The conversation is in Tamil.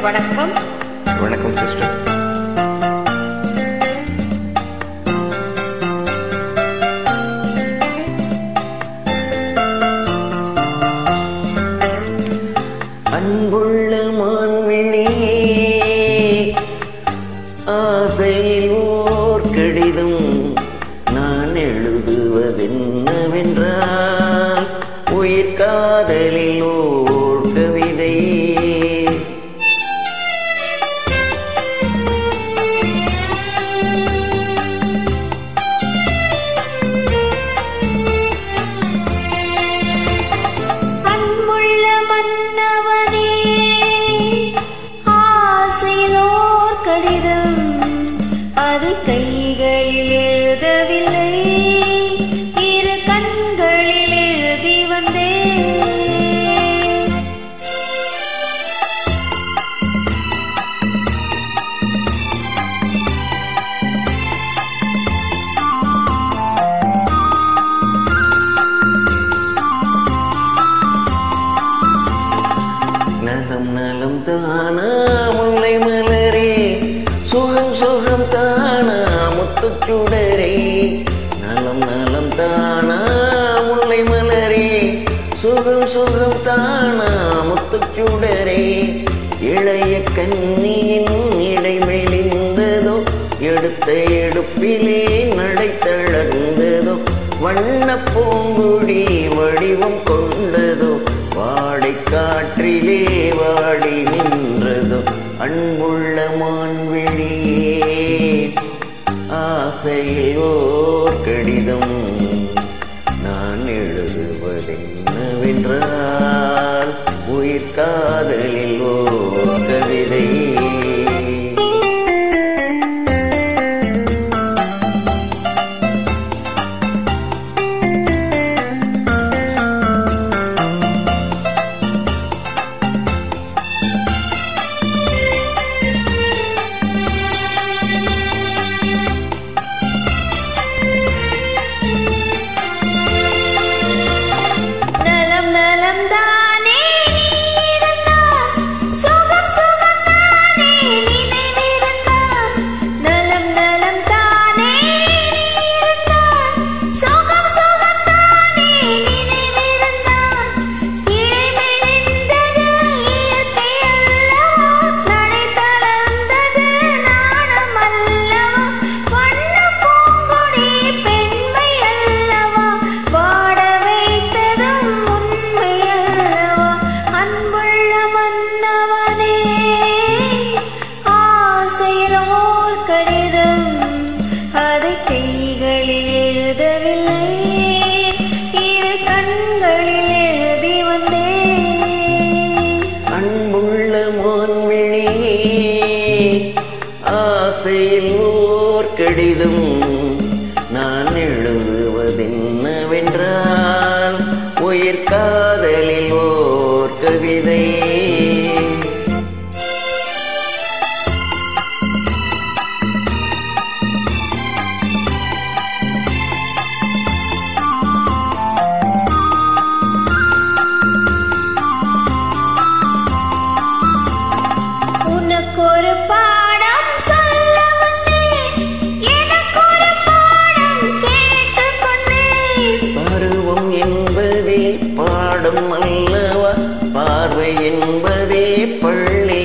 வணக்கம். வணக்கம் சிஸ்டர். அன்புள்ள மான்விழியே, ஆசையில் ஓர் கடிதம் நான் எழுதுவதென்னவென்றால் உயிர் காதலில் ஓர் கவிதை. அது கைகளில் எழுதவில்லை, இரு கண்களில் எழுதி வந்தேன். நலம் நலம் தானா முல்லை மலரே, சுகம் சுகம் தானா முத்துச்சுடரே. நலம் நலம் தானா முல்லை மலரே, சுகம் சுகம் தானா முத்துச்சுடரே. இளைய கன்னியின் இடை மெலிந்ததோ, எடுத்த எடுப்பிலே நடை தளர்ந்ததோ. வண்ண பூங்குடி வடிவம் கொண்டதோ, வாடை காற்றிலே வாடி நின்றதோ. அன்புள்ள மான்விழியே, ஆசையில் ஓர் கடிதம் நான் எழுதுவதென்னவென்றால் உயிர் காதலில் ஓர் கவிதை. அதை கைகளில் எழுதவில்லை, இரு கண்களில் எழுதி வந்தேன். அன்புள்ள மான்விழியே, ஆசையில் ஓர் கடிதம் நான் எழுதுவதென்னவென்றால் உயிர் காதலில் ஓர் கவிதை. ஒரு பாடம் சொல்ல வந்தேன், எனக்கு ஒரு பாடம் கேட்டுக்கொண்டேன். பருவம் என்பதே பாடம் அல்லவா, பார்வை என்பதே பள்ளி